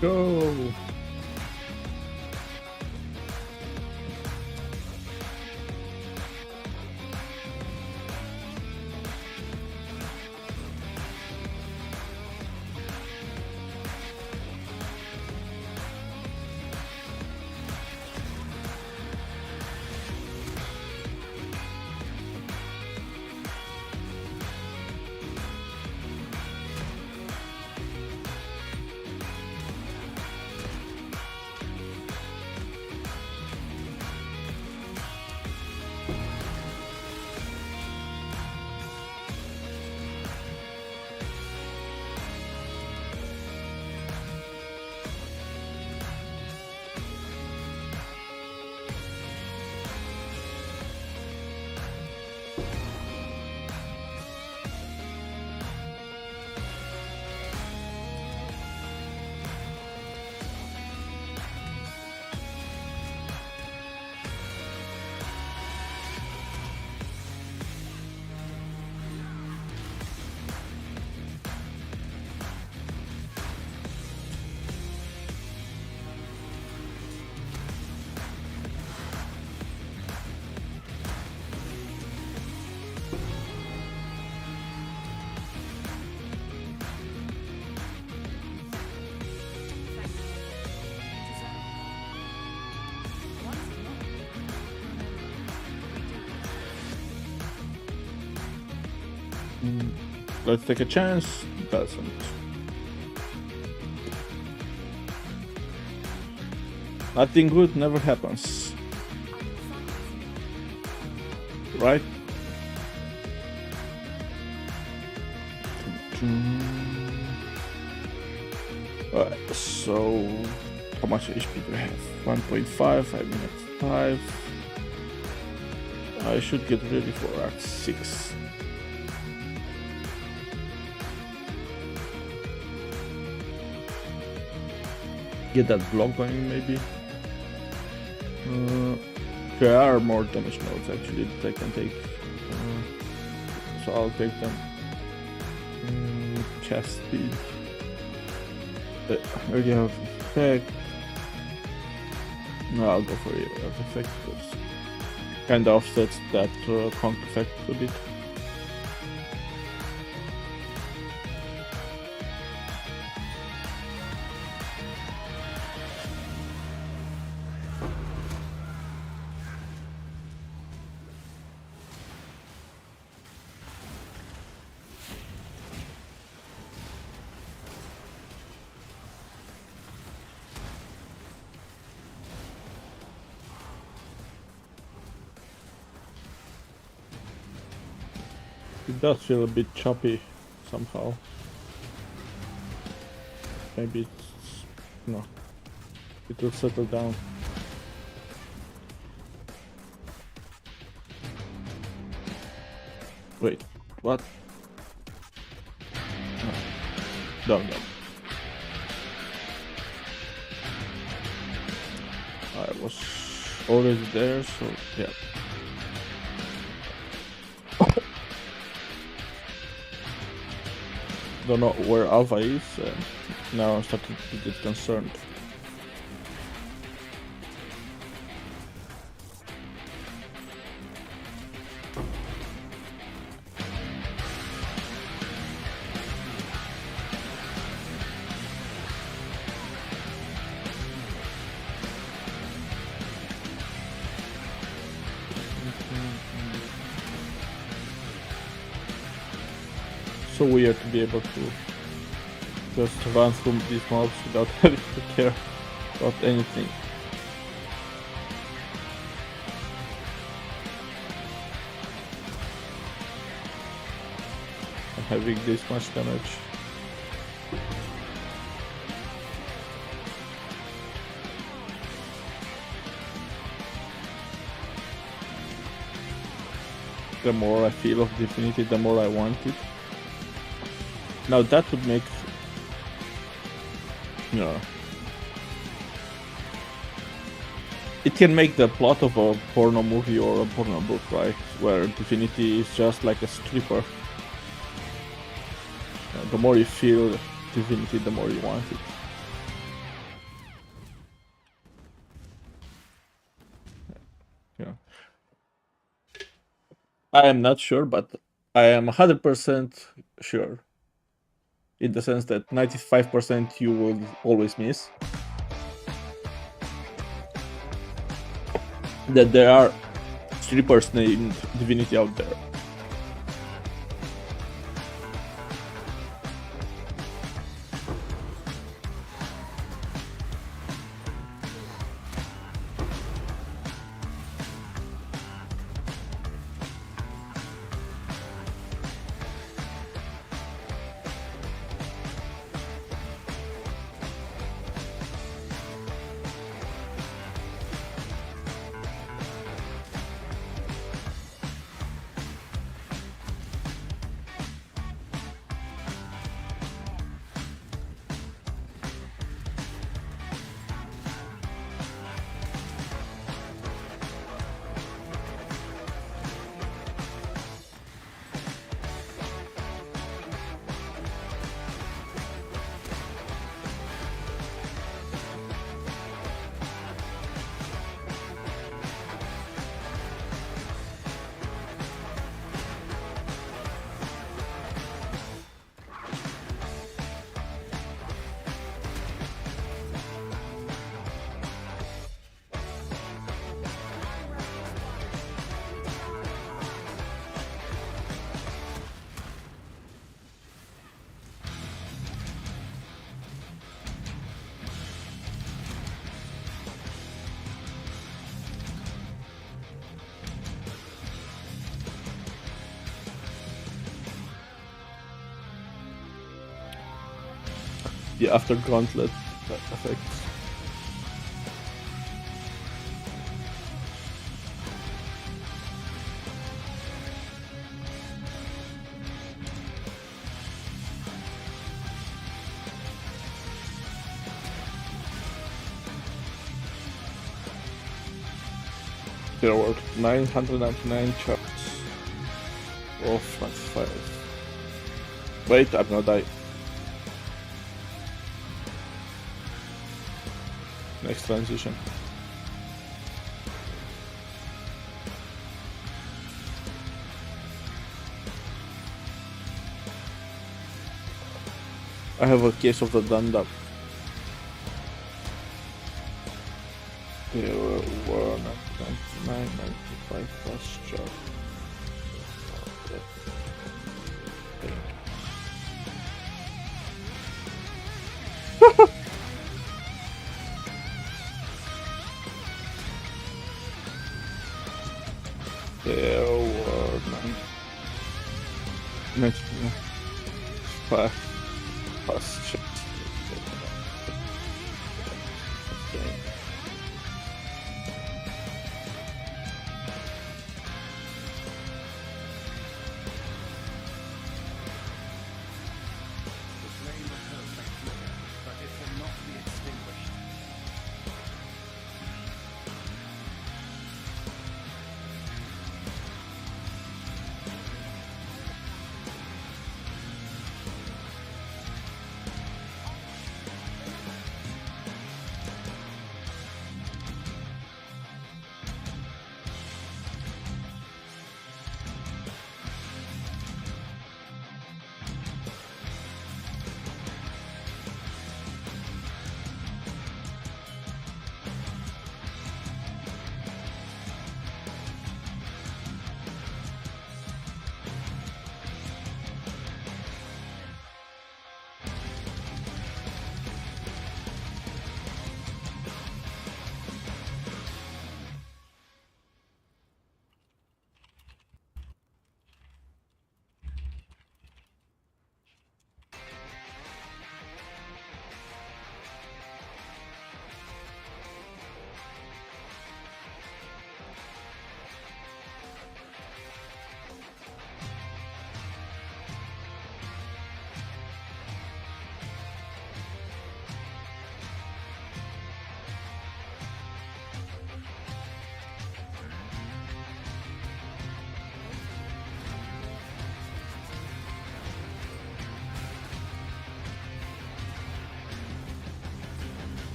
Go! Let's take a chance. Doesn't. Nothing good never happens. Right? Alright, so how much HP do I have? 1.5, I'm at 5. I should get ready for Act 6. Get that block going maybe. There are more damage modes actually that I can take, so I'll take them. Chest speed. I already have effect. No, I'll go for the effect because kind of offsets that conk effect a bit. It does feel a bit choppy somehow. Maybe it's... no. It will settle down. Wait, what? No. No. I was already there, so yeah. Don't know where Alpha is, now I'm starting to get concerned. So weird to be able to just run through these mobs without having to care about anything. And having this much damage. The more I feel of Divinity, the more I want it. Now that would make, you know, it can make the plot of a porno movie or a porno book, right? Where Divinity is just like a stripper. The more you feel Divinity, the more you want it. I am not sure, but I am 100% sure. In the sense that 95% you will always miss. That there are strippers named Divinity out there. The after gauntlet effects. There were 999 charts of 95. Wait, I'm gonna die. Next transition. I have a case of the Dundap. There were 99, 95 plus chart. There were 95 plus chart.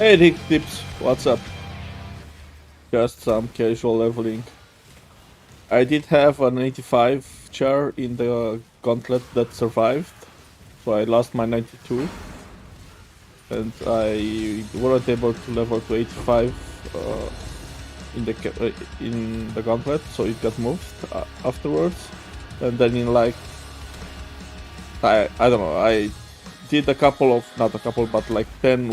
Hey Rick Tips, what's up? Just some casual leveling. I did have an 85 char in the gauntlet that survived, so I lost my 92, and I wasn't able to level to 85 in the gauntlet, so it got moved afterwards, and then in like I don't know, I did a couple of, not a couple, but like 10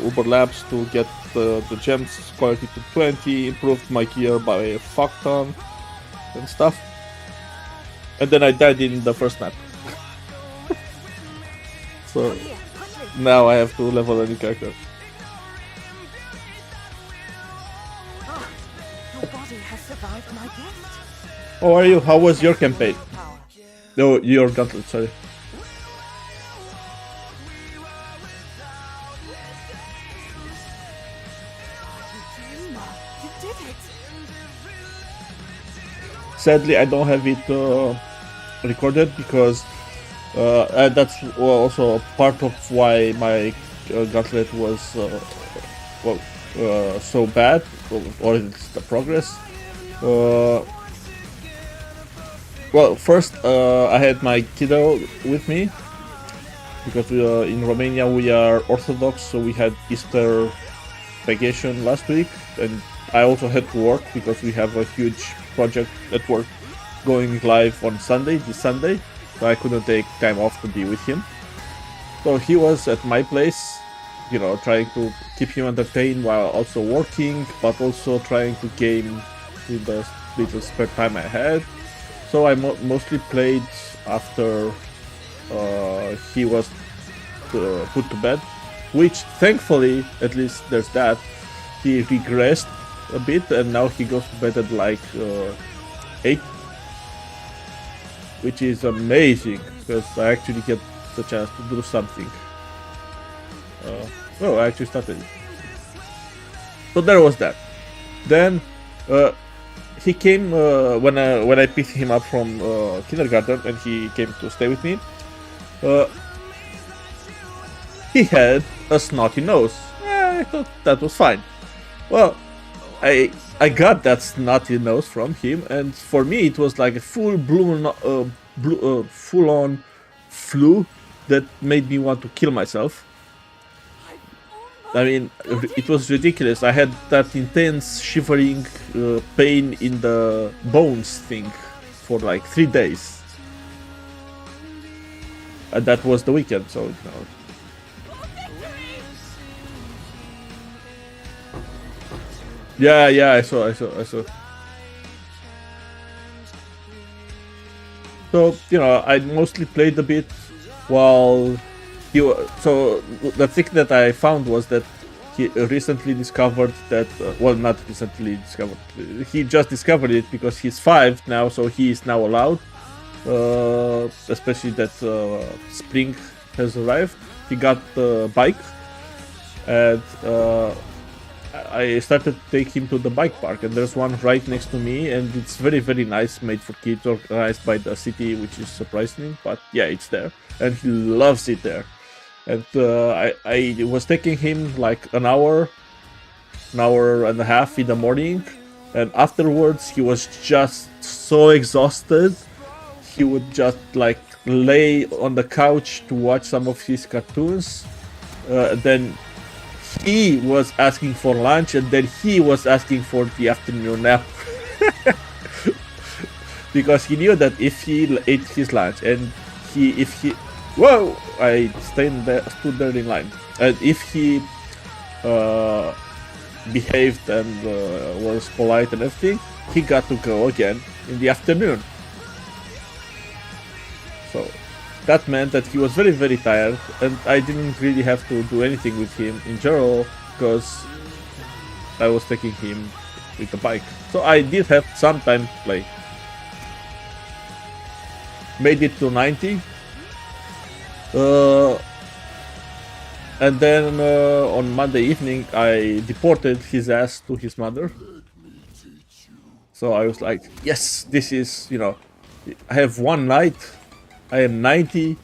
Uber labs to get the gems quality to 20, improved my gear by a fuck ton and stuff. And then I died in the first map. So now I have to level any character. Your body has survived my gift. How are you? How was your campaign? No, your gauntlet, sorry. You did it. Sadly, I don't have it recorded because that's also part of why my gauntlet was so bad, or it's the progress. Well, first I had my kiddo with me because in Romania we are Orthodox, so we had Easter vacation last week, and I also had to work because we have a huge project at work going live on Sunday, this Sunday, so I couldn't take time off to be with him. So he was at my place, you know, trying to keep him entertained while also working, but also trying to game in the little spare time I had. So I mostly played after he was put to bed, which thankfully, at least there's that, he regressed a bit and now he goes to bed at like 8, which is amazing because I actually get the chance to do something. Oh, I actually started it. So there was that. Then he came when I picked him up from kindergarten and he came to stay with me. He had a snotty nose. I thought that was fine. Well, I got that snotty nose from him, and for me it was like a full-on flu that made me want to kill myself. I mean, it was ridiculous. I had that intense shivering pain in the bones thing for like 3 days. And that was the weekend, so you know. Yeah, I saw. So, you know, I mostly played a bit while so the thing that I found was that he recently discovered that, well, not recently discovered, he just discovered it because he's 5 now, so he is now allowed, especially that spring has arrived. He got the bike, and I started to take him to the bike park, and there's one right next to me, and it's very, very nice, made for kids, organized by the city, which is surprising, but yeah, it's there, and he loves it there. And I was taking him like an hour and a half in the morning, and afterwards he was just so exhausted, he would just like lay on the couch to watch some of his cartoons, then he was asking for lunch, and then he was asking for the afternoon nap. Because he knew that if he ate his lunch and whoa, I stood there in line, and if he behaved and was polite and everything, he got to go again in the afternoon. So that meant that he was very, very tired, and I didn't really have to do anything with him in general because I was taking him with the bike. So I did have some time to play. Made it to 90. And then on Monday evening I deported his ass to his mother. So I was like, yes, this is, you know, I have one night, I am 90,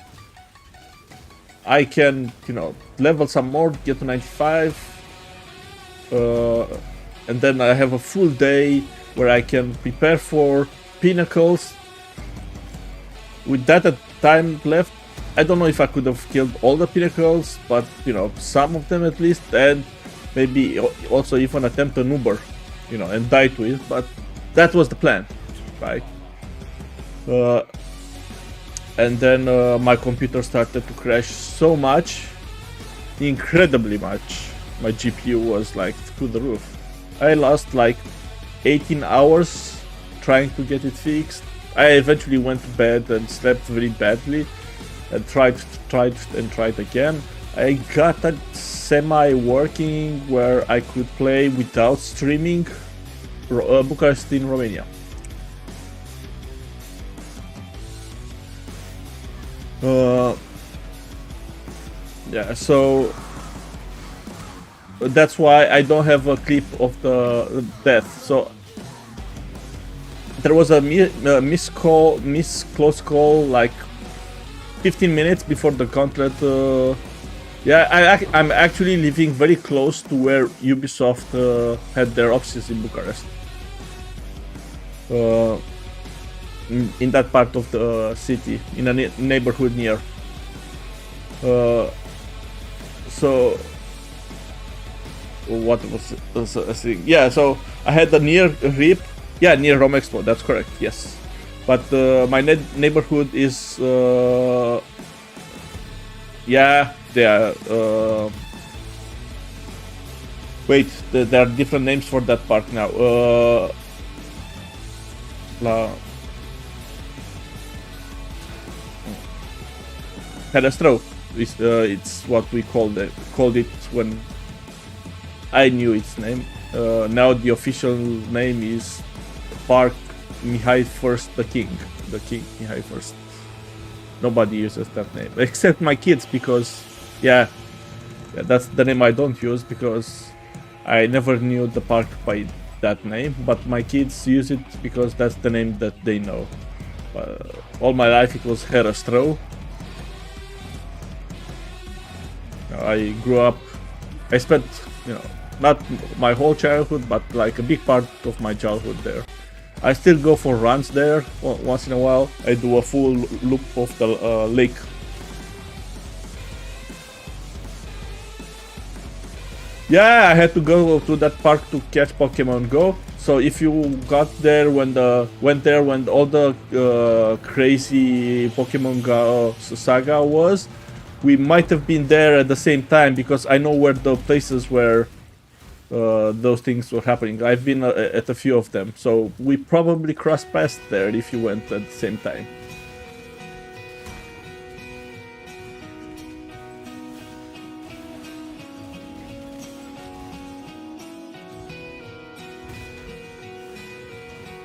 I can, you know, level some more, get to 95, and then I have a full day where I can prepare for pinnacles. With that time left, I don't know if I could have killed all the pinnacles, but you know, some of them at least, and maybe also even attempt an Uber, you know, and die to it. But that was the plan, right? And then my computer started to crash so much, incredibly much. My GPU was like through the roof. I lost like 18 hours trying to get it fixed. I eventually went to bed and slept very badly and tried again. I got that semi-working where I could play without streaming Bucharest in Romania. Yeah, so that's why I don't have a clip of the death. So there was a miss close call like 15 minutes before the gauntlet. Yeah, I'm actually living very close to where Ubisoft had their offices in Bucharest. In that part of the city, in a neighborhood near. So what was a thing? Yeah, so I had a near rip. Yeah, near Rome Expo. That's correct. Yes, but my neighborhood is yeah. There. Wait, there are different names for that park now. Cadastro. It's what we called it when I knew its name. Now the official name is Park Mihai I the King. The King Mihai I. Nobody uses that name except my kids because, yeah, that's the name I don't use because I never knew the park by that name. But my kids use it because that's the name that they know. All my life it was Herastro. I grew up. I spent, you know, not my whole childhood, but like a big part of my childhood there. I still go for runs there once in a while. I do a full loop of the lake. Yeah, I had to go to that park to catch Pokemon Go. So if you went there when all the crazy Pokemon Go saga was, we might have been there at the same time because I know where the places where those things were happening. I've been at a few of them, so we probably crossed paths there if you went at the same time.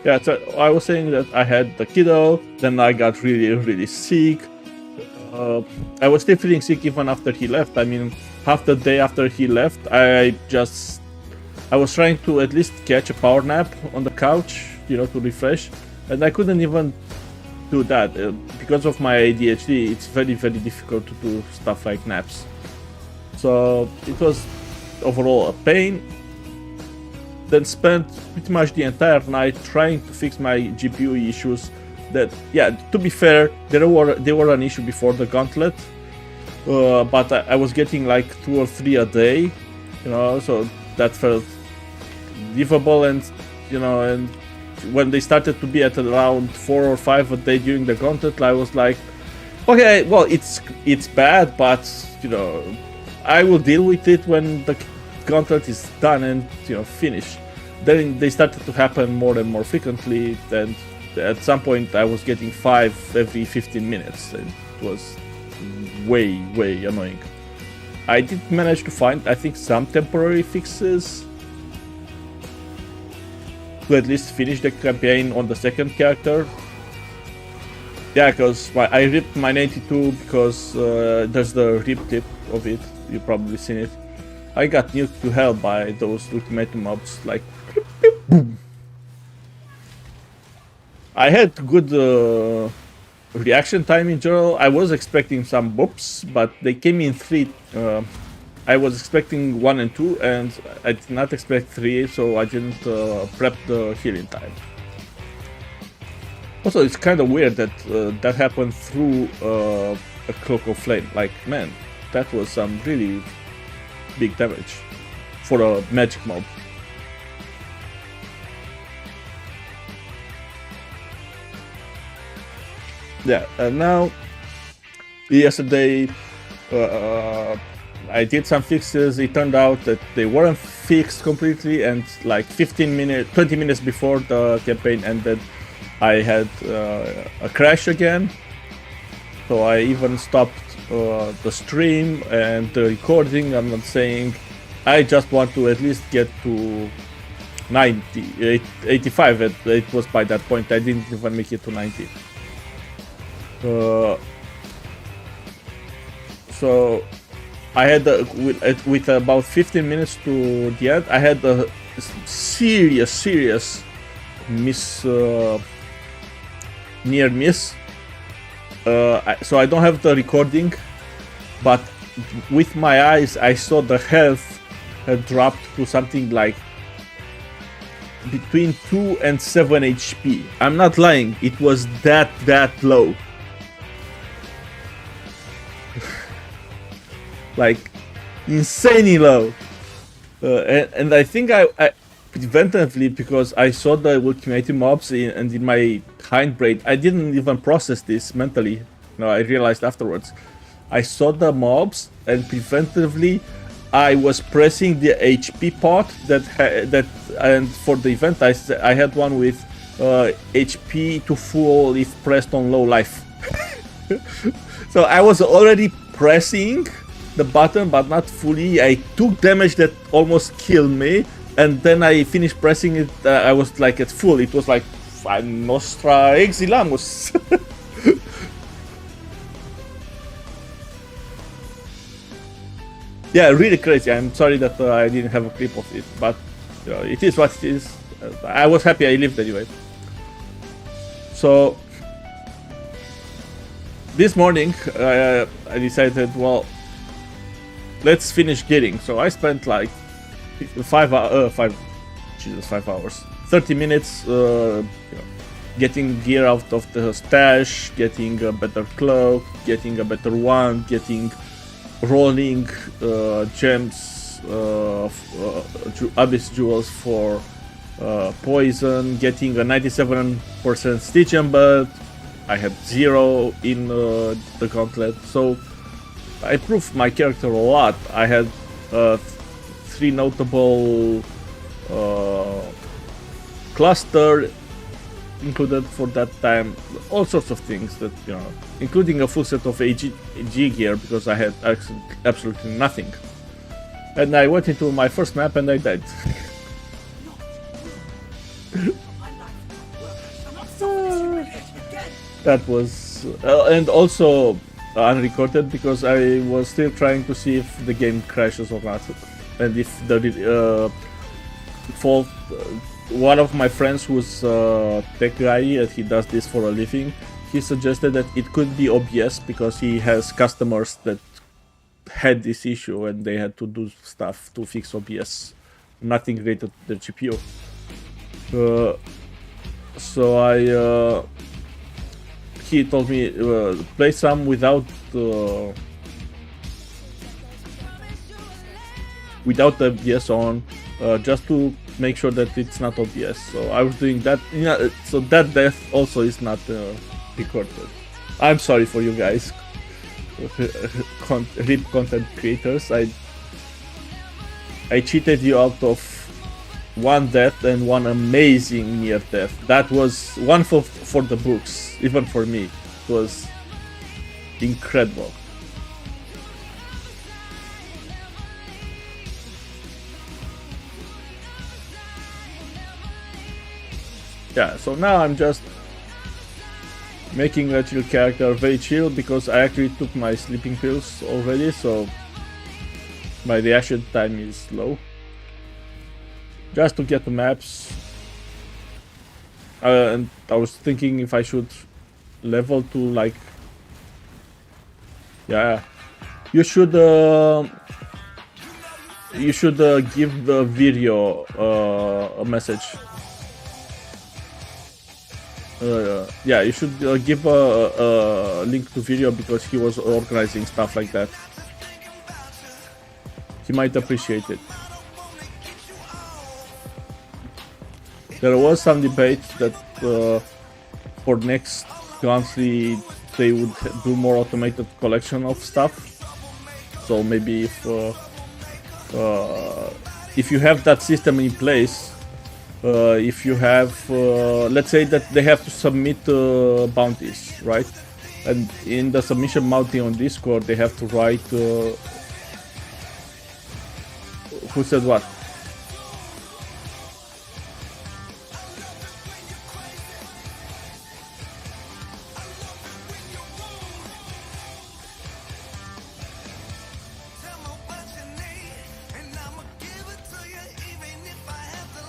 Yeah, so I was saying that I had the kiddo, then I got really sick. I was still feeling sick even after he left. I mean, half the day after he left, I was trying to at least catch a power nap on the couch, you know, to refresh, and I couldn't even do that. Because of my ADHD, it's very difficult to do stuff like naps. So it was overall a pain. Then spent pretty much the entire night trying to fix my GPU issues. That, yeah, to be fair, they were an issue before the gauntlet, but I was getting like 2 or 3 a day, you know, so that felt livable. And you know, and when they started to be at around 4 or 5 a day during the gauntlet, I was like, okay, well, it's bad, but you know, I will deal with it when the gauntlet is done and, you know, finished. Then they started to happen more and more frequently, and at some point I was getting 5 every 15 minutes, and it was way annoying. I did manage to find, I think, some temporary fixes to at least finish the campaign on the second character. Yeah, because I ripped my 92 because there's the rip clip of it, you've probably seen it. I got nuked to hell by those ultimatum mobs, like boom. I had good reaction time in general. I was expecting some boops, but they came in 3 I was expecting 1 and 2, and I did not expect 3, so I didn't prep the healing time. Also, it's kind of weird that that happened through a Cloak of Flame. Like, man, that was some really big damage for a magic mob. Yeah, and now, yesterday, I did some fixes. It turned out that they weren't fixed completely, and like 20 minutes before the campaign ended, I had a crash again. So I even stopped the stream and the recording. I'm not saying, I just want to at least get to 90, 85. It was by that point. I didn't even make it to 90. So I had with about 15 minutes to the end, I had a serious near miss. So I don't have the recording, but with my eyes I saw the health had dropped to something like between 2 and 7 HP. I'm not lying, it was that low. Like insanely low. And I think I preventively, because I saw the ultimatum mobs and in my hindbrain, I didn't even process this mentally. No, I realized afterwards. I saw the mobs and preventively I was pressing the HP pot and for the event I had one with HP to full if pressed on low life. So I was already pressing the button but not fully. I took damage that almost killed me, and then I finished pressing it. I was like at full. It was like Nostra Exilamus. Yeah, really crazy. I'm sorry that I didn't have a clip of it, but you know, it is what it is. I was happy I lived anyway. So this morning I decided, well, let's finish getting. So I spent like 5 hours, 30 minutes getting gear out of the stash, getting a better cloak, getting a better wand, getting rolling gems, abyss jewels for poison, getting a 97% stitch embed. I had 0 in the gauntlet, so I improved my character a lot. I had 3 notable cluster included for that time, all sorts of things that, you know, including a full set of AG gear because I had absolutely nothing. And I went into my first map and I died. That was and also unrecorded because I was still trying to see if the game crashes or not, and if the fault. One of my friends who's a tech guy and he does this for a living, he suggested that it could be OBS because he has customers that had this issue and they had to do stuff to fix OBS, nothing related to the GPU. So he told me play some without the OBS on, just to make sure that it's not OBS. So I was doing that. Yeah, so that death also is not recorded. I'm sorry for you guys, RIP content creators. I cheated you out of 1 death and 1 amazing near death. That was one for the books, even for me. It was incredible. Yeah, so now I'm just making a chill character, very chill, because I actually took my sleeping pills already, so my reaction time is low. Just to get the maps. And I was thinking if I should level to like... Yeah, you should you should give the video a message. Yeah, you should give a link to video because he was organizing stuff like that. He might appreciate it. There was some debate that for next country they would do more automated collection of stuff. So maybe if you have that system in place, if you have, let's say that they have to submit bounties, right? And in the submission bounty on Discord, they have to write. Who said what?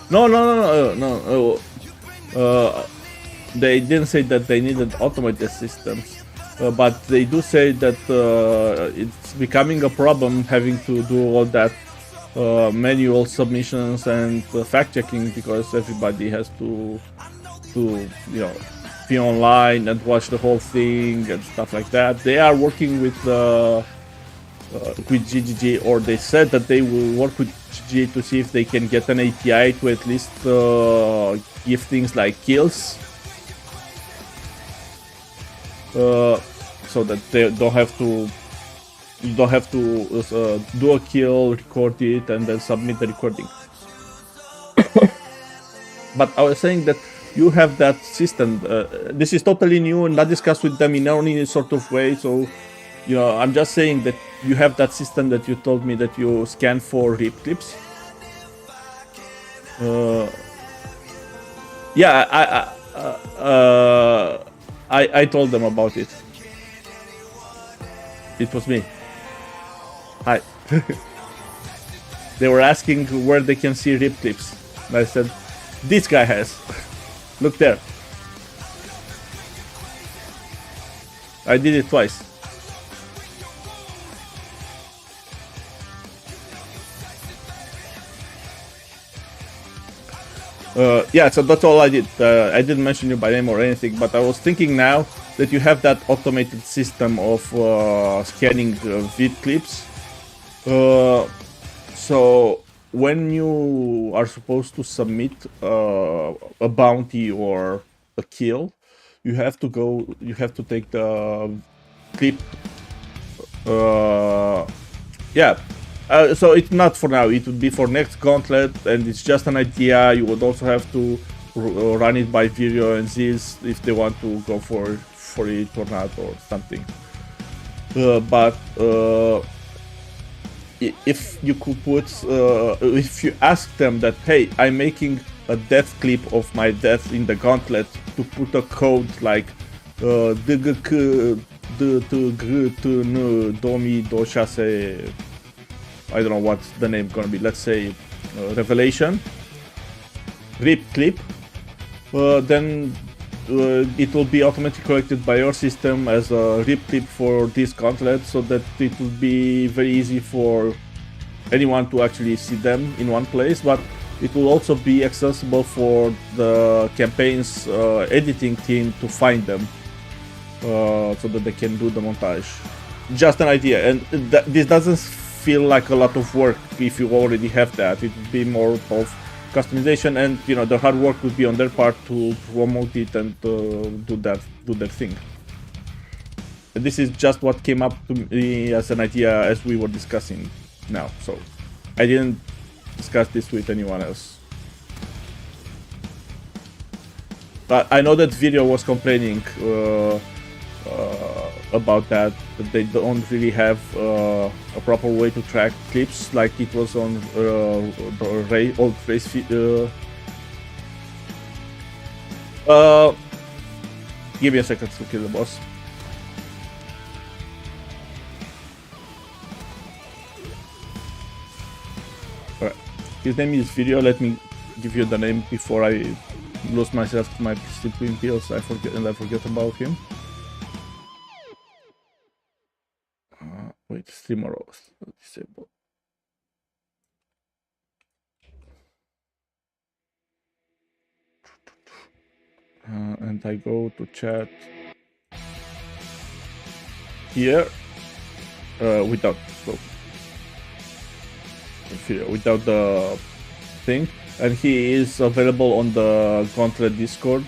No. They didn't say that they needed automated systems, but they do say that it's becoming a problem having to do all that manual submissions and fact checking because everybody has to be online and watch the whole thing and stuff like that. They are working with GGG, or they said that they will work with GGG to see if they can get an API to at least give things like kills, so that they don't have to. You don't have to do a kill, record it, and then submit the recording. But I was saying that you have that system. This is totally new and not discussed with them in any sort of way. So, I'm just saying that you have that system that you told me that you scan for rip clips. Yeah, I told them about it. It was me. Hi. They were asking where they can see rip clips. And I said, this guy has. Look there. I did it twice. Yeah, so that's all I did. I didn't mention you by name or anything, but I was thinking now that you have that automated system of scanning vid clips. So when you are supposed to submit a bounty or a kill, you have to take the clip. Yeah. So it's not for now, it would be for next gauntlet, and it's just an idea. You would also have to run it by Video and Ziz if they want to go for it or not or something. But if you could put, if you ask them that, hey, I'm making a death clip of my death in the gauntlet, to put a code like I don't know what the name gonna be, let's say Revelation, rip clip, then it will be automatically collected by your system as a rip clip for this gauntlet, so that it will be very easy for anyone to actually see them in one place, but it will also be accessible for the campaign's editing team to find them, so that they can do the montage. Just an idea, and this doesn't feel like a lot of work if you already have that. It would be more of customization, and the hard work would be on their part to promote it and do their thing. And this is just what came up to me as an idea as we were discussing now, so I didn't discuss this with anyone else. But I know that Video was complaining about that they don't really have a proper way to track clips like it was on the old race feed. Give me a second to kill the boss. Alright, his name is Video. Let me give you the name before I lose myself to my sleeping pills. I forget about him. Wait, streamer disable. and I go to chat here without the thing, and he is available on the Gauntlet Discord.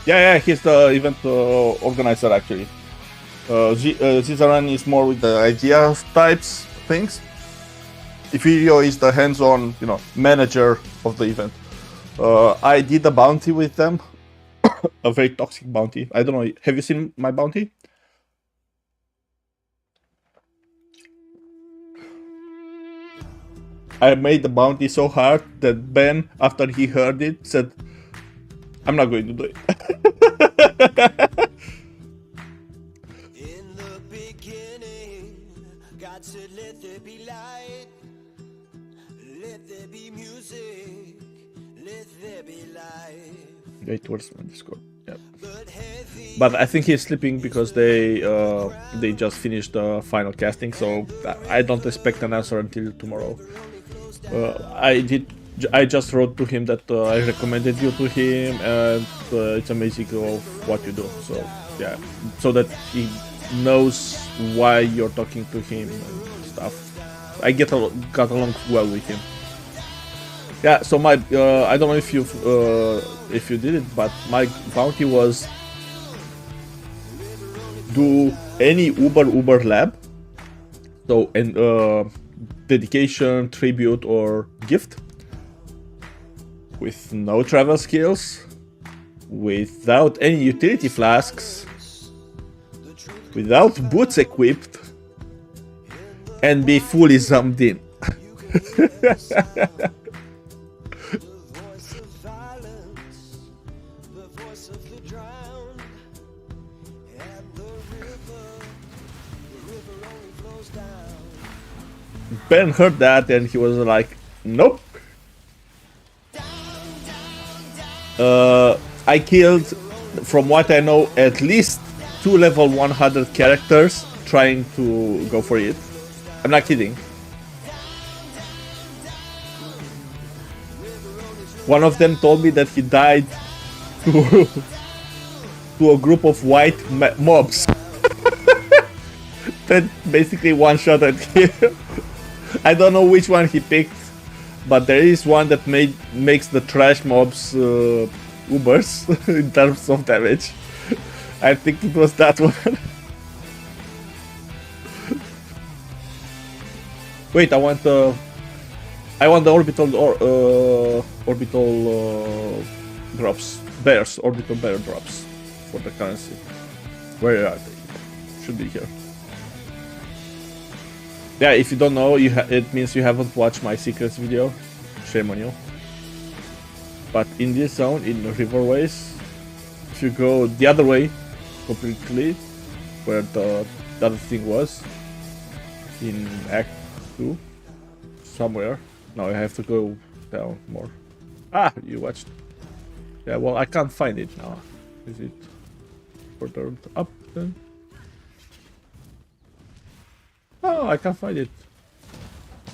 Yeah, he's the event organizer actually. Zizaran is more with the idea types things. Etherio is the hands-on, manager of the event. I did a bounty with them, a very toxic bounty. I don't know. Have you seen my bounty? I made the bounty so hard that Ben, after he heard it, said, "I'm not going to do it." In the beginning, God said, "Let there be light, let there be music, let there be life." Wait, where's my Discord? Yeah. But I think he's sleeping because they just finished the final casting, so I don't expect an answer until tomorrow. I just wrote to him that I recommended you to him, and it's amazing of what you do. So yeah, so that he knows why you're talking to him and stuff. I got along well with him. Yeah. So my I don't know if you did it, but my bounty was do any Uber lab. So and dedication, tribute, or gift with no travel skills, without any utility flasks, without boots equipped, and be fully zoomed in. Ben heard that and he was like, "Nope." I killed, from what I know, at least 2 level 100 characters trying to go for it. I'm not kidding. One of them told me that he died to a group of white mobs that basically one-shotted him. I don't know which one he picked, but there is one that makes the trash mobs Ubers in terms of damage. I think it was that one. Wait, I want the orbital drops, orbital bear drops for the currency. Where are they? Should be here. Yeah, if you don't know, it means you haven't watched my secrets video. Shame on you. But in this zone, in riverways, if you go the other way completely, where the other thing was, in Act 2, somewhere. Now I have to go down more. Ah, you watched. Yeah, well, I can't find it now. Is it further up then? Oh, I can't find it.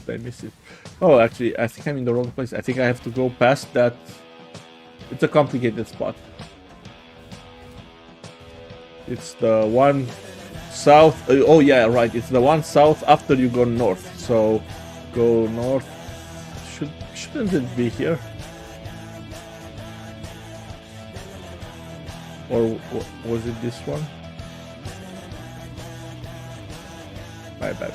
Did I miss it? Oh, actually, I think I'm in the wrong place. I think I have to go past that. It's a complicated spot. It's the one south. Oh, yeah, right. It's the one south after you go north. So, go north. Shouldn't it be here? Or was it this one? My bad.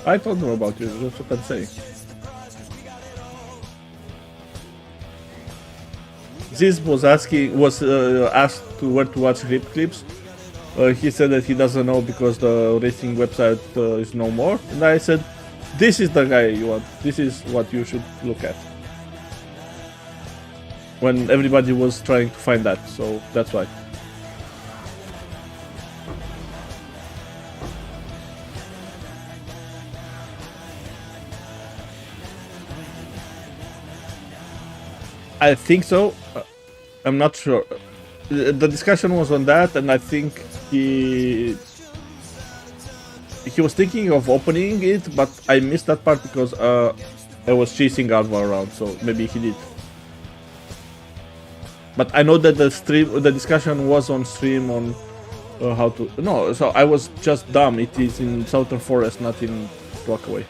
I told them about you, that's what I'm saying. This was asked to where to watch rip clips. He said that he doesn't know because the racing website is no more. And I said, this is the guy you want. This is what you should look at. When everybody was trying to find that, so that's why. I think so. I'm not sure. The discussion was on that, and I think he was thinking of opening it, but I missed that part because I was chasing Alva around, so maybe he did. But I know that the discussion was on stream on how to. No, so I was just dumb. It is in Southern Forest, not in Rockaway.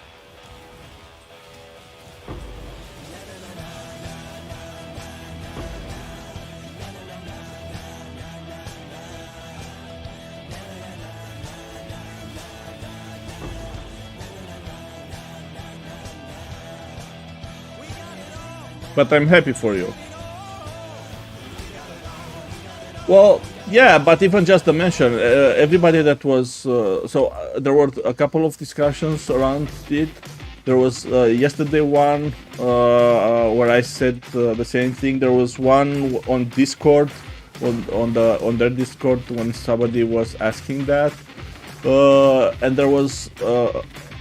But I'm happy for you. Well, yeah, but even just to mention, everybody that was... there were a couple of discussions around it. There was yesterday one where I said the same thing. There was one on Discord, on their Discord when somebody was asking that. And there was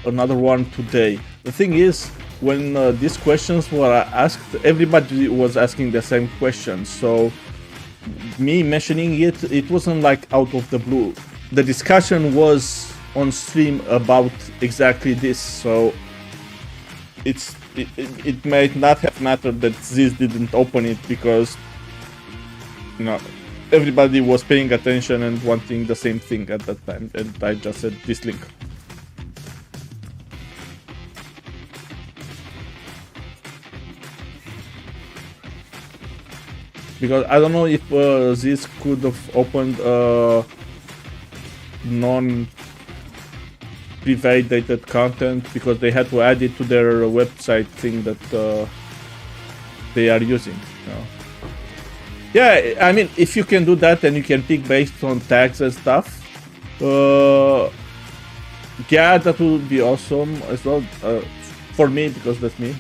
another one today. The thing is, when these questions were asked, everybody was asking the same questions. So me mentioning it wasn't like out of the blue. The discussion was on stream about exactly this. So it might not have mattered that this didn't open it because, you know, everybody was paying attention and wanting the same thing at that time. And I just said this link. Because I don't know if this could have opened non-prevalidated content because they had to add it to their website thing that they are using. You know? Yeah, I mean, if you can do that and you can pick based on tags and stuff, yeah, that would be awesome as well. For me, because that's me.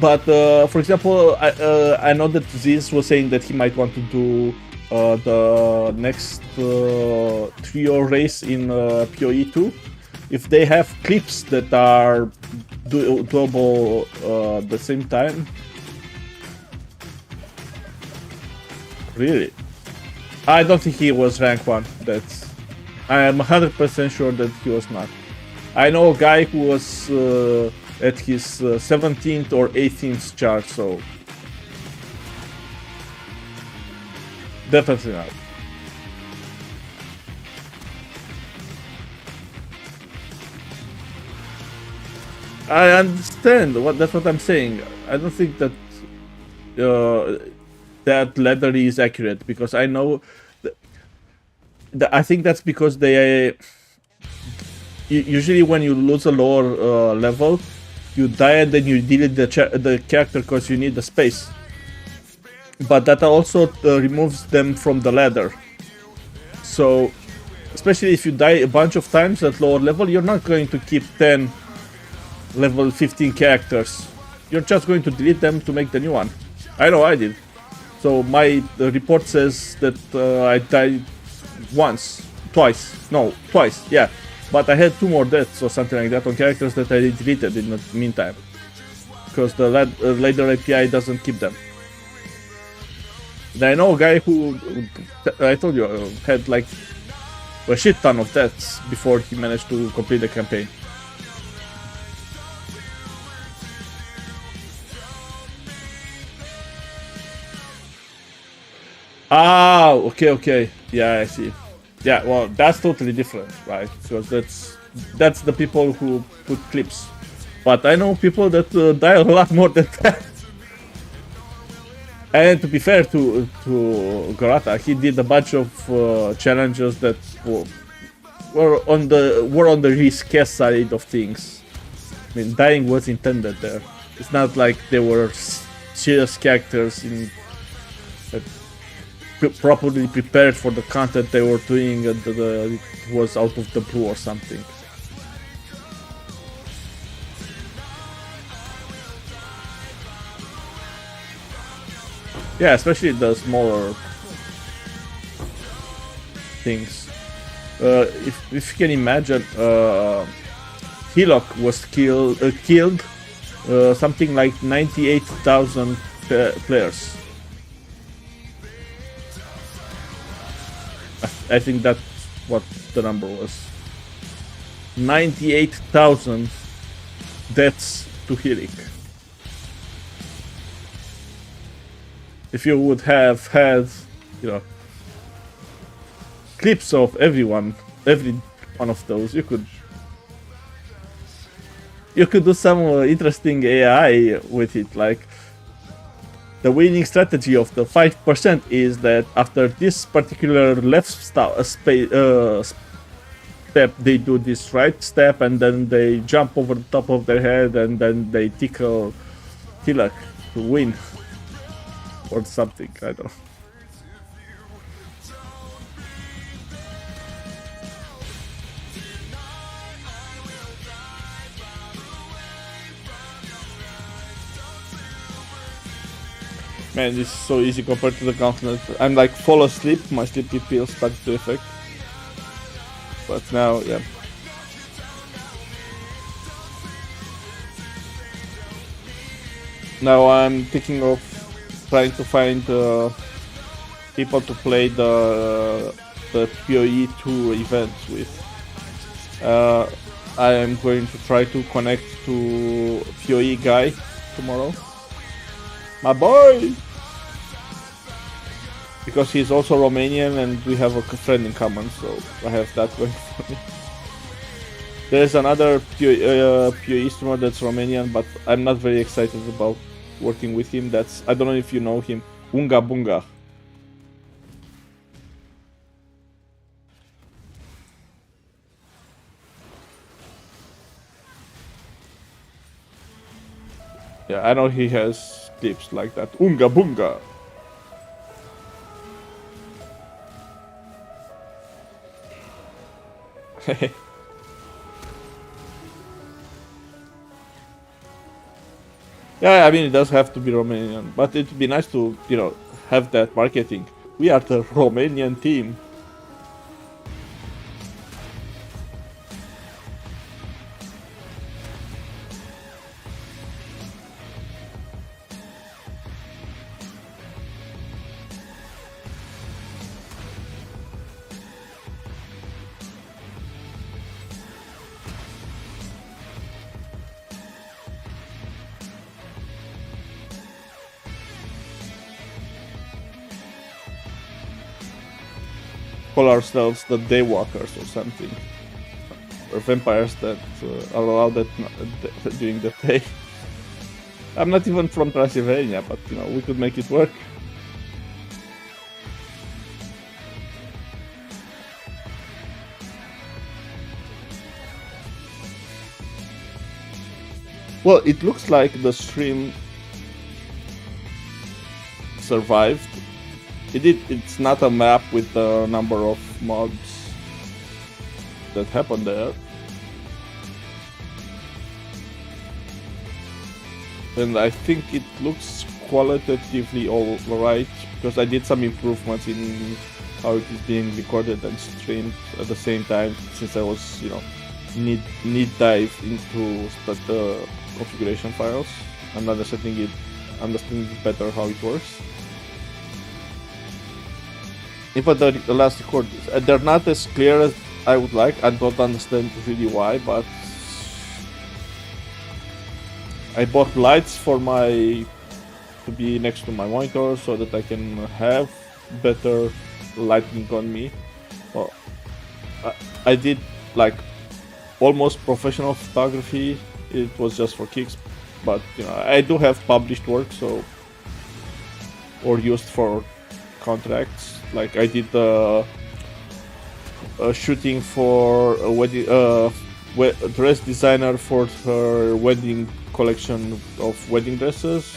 But for example, I know that Ziz was saying that he might want to do the next trio race in PoE 2. If they have clips that are doable at the same time. Really? I don't think he was rank 1. I am 100% sure that he was not. I know a guy who was at his 17th or 18th chart, so definitely not. I understand. That's what I'm saying. I don't think that that letter is accurate because I know. I think that's because they usually when you lose a lower level, you die and then you delete the character because you need the space. But that also removes them from the ladder. So, especially if you die a bunch of times at lower level, you're not going to keep 10 level 15 characters. You're just going to delete them to make the new one. I know I did. So my report says that I died twice, yeah. But I had 2 more deaths or something like that on characters that I deleted in the meantime. Because the later API doesn't keep them. And I know a guy who, I told you, had like a shit ton of deaths before he managed to complete the campaign. Ah, okay. Yeah, I see. Yeah, well, that's totally different, right? Because that's the people who put clips. But I know people that die a lot more than that. And to be fair to Garata, he did a bunch of challenges that were on the risky side of things. I mean, dying was intended there. It's not like they were serious characters that properly prepared for the content they were doing and it was out of the blue or something. Yeah, especially the smaller things. If you can imagine, Hillock was killed something like 98,000 players. I think that's what the number was. 98,000 deaths to Hillock. If you would have had, clips of every one of those, you could do some interesting AI with it. Like, the winning strategy of the 5% is that after this particular left step, they do this right step, and then they jump over the top of their head, and then they tickle Hillock to win. Or something, I don't know. Man, this is so easy compared to the gauntlet. I'm like fall asleep, my sleepy pills start to effect. But now, yeah. Now I'm thinking of trying to find people to play the PoE 2 events with. I am going to try to connect to PoE guy tomorrow. My boy! Because he's also Romanian and we have a friend in common, so I have that going for me. There's another PoE streamer that's Romanian, but I'm not very excited about working with him. That's, I don't know if you know him, Unga Bunga. Yeah, I know he has clips like that. Unga Bunga. Yeah, I mean, it does have to be Romanian, but it'd be nice to, have that marketing. We are the Romanian team. Call ourselves the Daywalkers or something. vampires that are allowed during the day. I'm not even from Transylvania, but you know, we could make it work. Well, it looks like the stream survived. It's not a map with the number of mobs that happened there. And I think it looks qualitatively all right, because I did some improvements in how it is being recorded and streamed at the same time, since I was, you know, need dive into the configuration files and understanding better how it works. Even the last record, they're not as clear as I would like. I don't understand really why, but I bought lights to be next to my monitor so that I can have better lighting on me. Well, I did like almost professional photography. It was just for kicks, but you know, I do have published work, or used for contracts. Like I did shooting for a wedding, dress designer for her wedding collection of wedding dresses.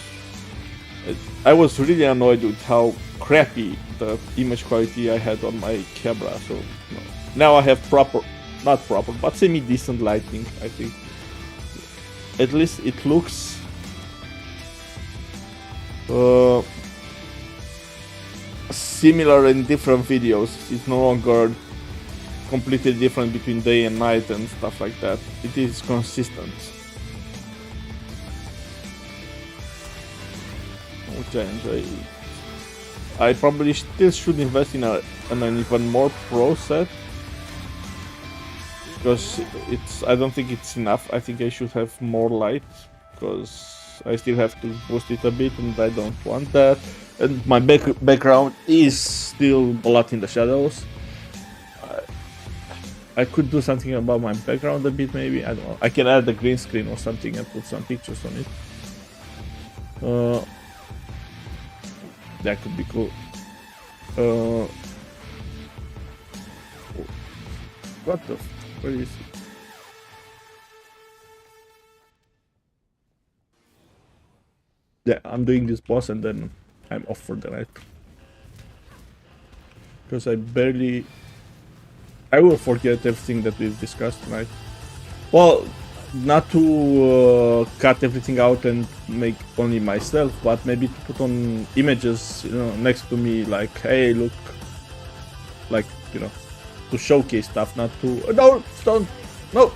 I was really annoyed with how crappy the image quality I had on my camera. So you know, now I have not proper, but semi-decent lighting. I think at least it looks similar in different videos. It's no longer completely different between day and night and stuff like that. It is consistent, which I enjoy. I probably still should invest in an even more pro set, because I don't think it's enough. I think I should have more light, because I still have to boost it a bit, and I don't want that. And my background is still a lot in the shadows. I could do something about my background a bit, maybe. I don't know. I can add a green screen or something and put some pictures on it. That could be cool. What the? Where is it? Yeah, I'm doing this boss and then I'm off for the night. Because I will forget everything that we've discussed tonight. Well, not to cut everything out and make only myself, but maybe to put on images, you know, next to me, like, hey, look, like, you know, to showcase stuff, not to no, don't, no.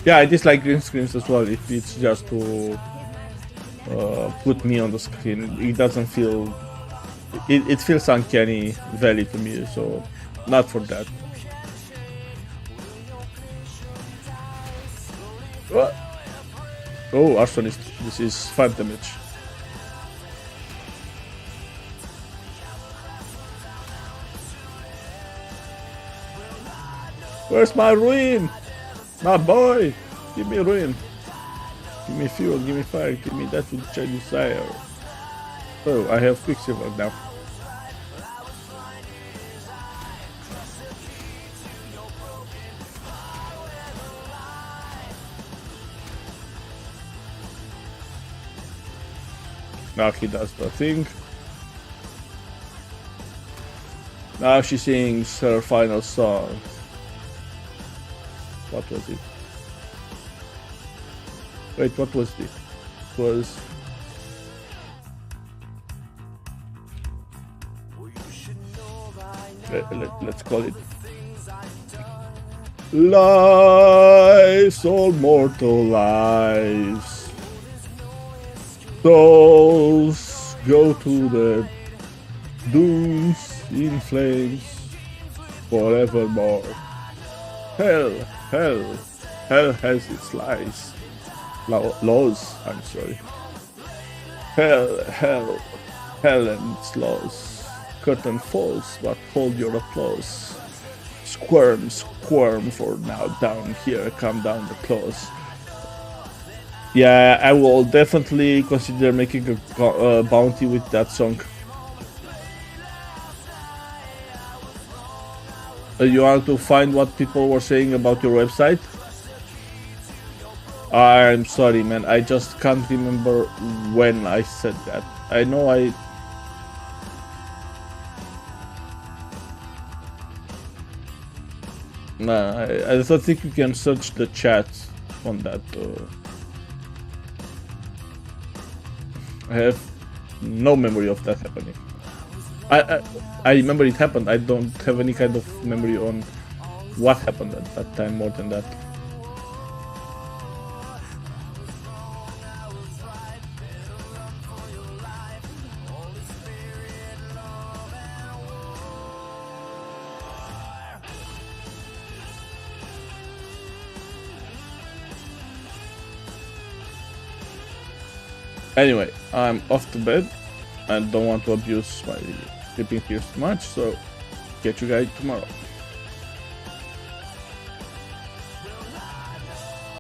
Yeah, I dislike green screens as well. If it's just to put me on the screen, it doesn't feel. It feels uncanny valley to me, so not for that. What? Oh, arsonist. This is 5 damage. Where's my ruin? My boy! Give me ruin. Give me fuel, give me fire, give me that which I desire. Oh, I have Quicksilver now. Now he does the thing. Now she sings her final song. What was it? Wait, what was it? It was... Let's call it... Lives, all mortal lives. Souls go to their dooms in flames forevermore. Hell has its lies. Laws, I'm sorry. Hell and its laws. Curtain falls, but hold your applause. Squirm, squirm for now. Down here, come down the claws. Yeah, I will definitely consider making a bounty with that song. You want to find what people were saying about your website? I'm sorry, man. I just can't remember when I said that. I know I... Nah, I don't think you can search the chat on that. I have no memory of that happening. I remember it happened. I don't have any kind of memory on what happened at that time more than that. Anyway, I'm off to bed. I don't want to abuse my sleeping here too much, so catch you guys tomorrow.